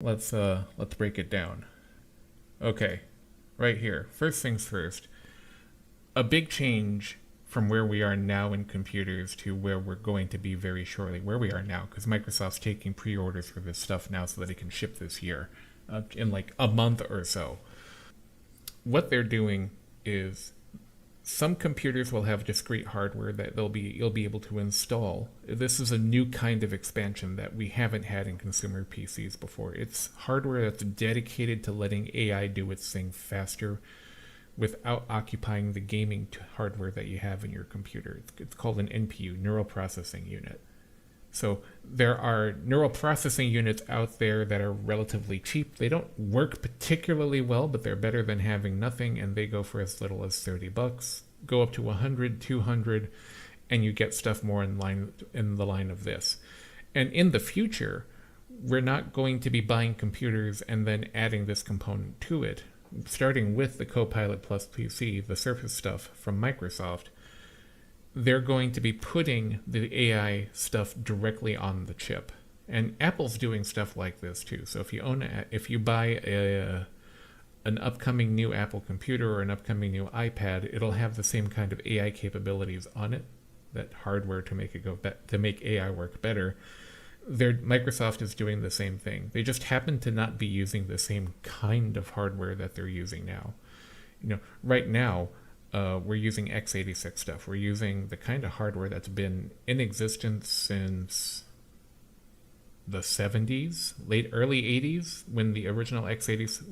Let's break it down. Okay, right here. First things first. A big change from where we are now in computers to where we're going to be very shortly. Where we are now, because Microsoft's taking pre-orders for this stuff now so that it can ship this year, in like a month or so. What they're doing is some computers will have discrete hardware that you'll be able to install. This is a new kind of expansion that we haven't had in consumer PCs before. It's hardware that's dedicated to letting AI do its thing faster without occupying the gaming hardware that you have in your computer. It's called an NPU, neural processing unit. So there are neural processing units out there that are relatively cheap. They don't work particularly well, but they're better than having nothing, and they go for as little as $30. Go up to 100, 200, and you get stuff more in the line of this. And in the future, we're not going to be buying computers and then adding this component to it. Starting with the Copilot Plus PC, the Surface stuff from Microsoft, they're going to be putting the AI stuff directly on the chip. And Apple's doing stuff like this too. So if you buy an upcoming new Apple computer or an upcoming new iPad, it'll have the same kind of AI capabilities on it, that hardware to make AI work better. Microsoft is doing the same thing. They just happen to not be using the same kind of hardware that they're using now. Right now, we're using x86 stuff. We're using the kind of hardware that's been in existence since the 70s, early 80s, when the original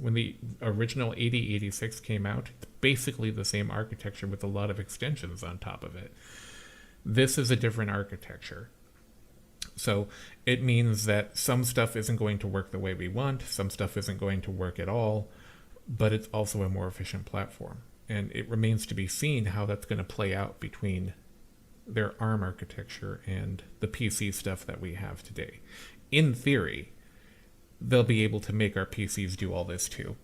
when the original 8086 came out. It's basically the same architecture with a lot of extensions on top of it. This is a different architecture. So it means that some stuff isn't going to work the way we want, some stuff isn't going to work at all, but it's also a more efficient platform. And it remains to be seen how that's going to play out between their ARM architecture and the PC stuff that we have today. In theory, they'll be able to make our PCs do all this too.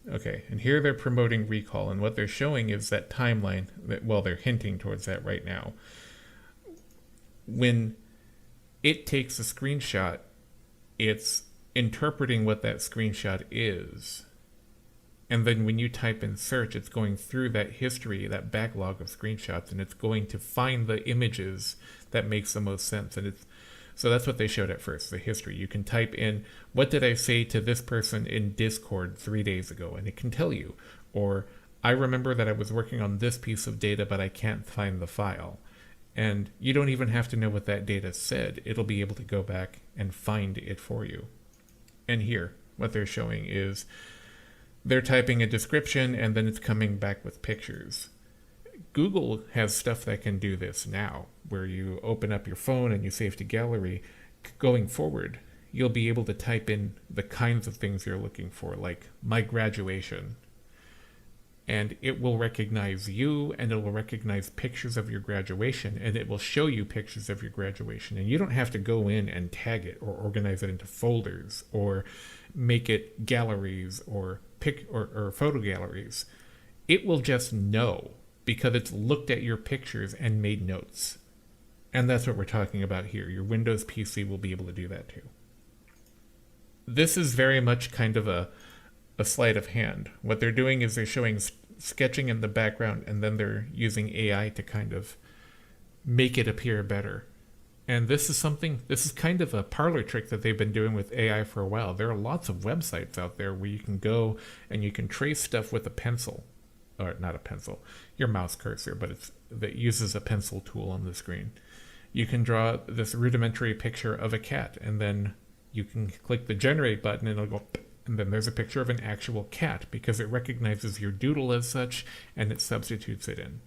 Okay, and here they're promoting recall, and what they're showing is that timeline, they're hinting towards that right now. When it takes a screenshot, it's interpreting what that screenshot is. And then when you type in search, it's going through that history, that backlog of screenshots, and it's going to find the images that makes the most sense. So that's what they showed at first, the history. You can type in, what did I say to this person in Discord 3 days ago? And it can tell you. Or, I remember that I was working on this piece of data, but I can't find the file. And you don't even have to know what that data said. It'll be able to go back and find it for you. And here, what they're showing is they're typing a description and then it's coming back with pictures. Google has stuff that can do this now, where you open up your phone and you save to gallery. Going forward, you'll be able to type in the kinds of things you're looking for, like my graduation. And it will recognize you, and it will recognize pictures of your graduation, and it will show you pictures of your graduation. And you don't have to go in and tag it or organize it into folders or make it galleries or photo galleries. It will just know because it's looked at your pictures and made notes. And that's what we're talking about here. Your Windows PC will be able to do that too. This is very much kind of a sleight of hand. What they're doing is they're showing sketching in the background, and then they're using AI to kind of make it appear better. And this is kind of a parlor trick that they've been doing with AI for a while. There are lots of websites out there where you can go and you can trace stuff with a pencil. Or not a pencil, your mouse cursor, but that uses a pencil tool on the screen. You can draw this rudimentary picture of a cat, and then you can click the generate button and it'll go, and then there's a picture of an actual cat because it recognizes your doodle as such and it substitutes it in.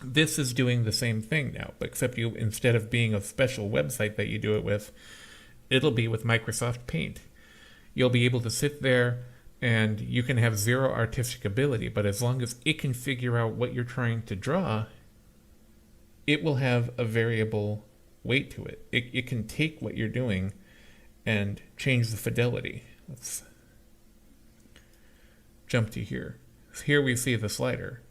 This is doing the same thing now, but except instead of being a special website that you do it with, it'll be with Microsoft Paint. You'll be able to sit there and you can have zero artistic ability, but as long as it can figure out what you're trying to draw, it will have a variable weight to it. It can take what you're doing and change the fidelity. Let's jump to here. Here we see the slider.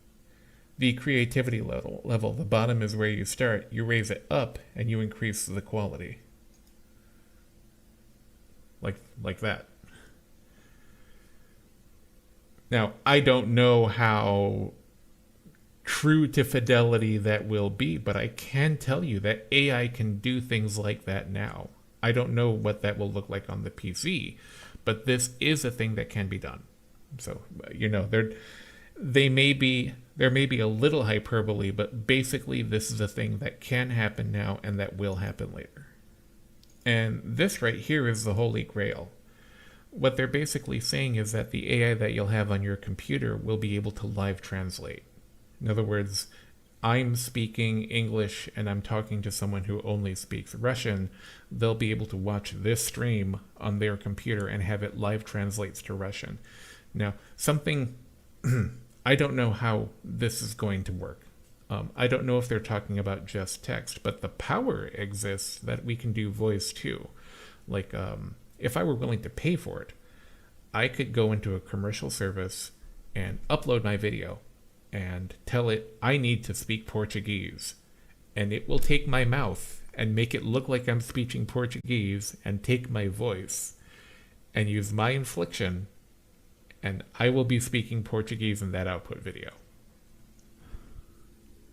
The creativity level, the bottom is where you start. You raise it up and you increase the quality. like that. Now, I don't know how true to fidelity that will be, but I can tell you that AI can do things like that now. I don't know what that will look like on the PC, but this is a thing that can be done. So, there may be a little hyperbole, but basically this is a thing that can happen now and that will happen later. And this right here is the holy grail. What they're basically saying is that the AI that you'll have on your computer will be able to live translate. In other words, I'm speaking English and I'm talking to someone who only speaks Russian. They'll be able to watch this stream on their computer and have it live translates to Russian. Now, something I don't know how this is going to work. I don't know if they're talking about just text, but the power exists that we can do voice too. Like, if I were willing to pay for it, I could go into a commercial service and upload my video and tell it I need to speak Portuguese. And it will take my mouth and make it look like I'm speaking Portuguese and take my voice and use my inflection, and I will be speaking Portuguese in that output video.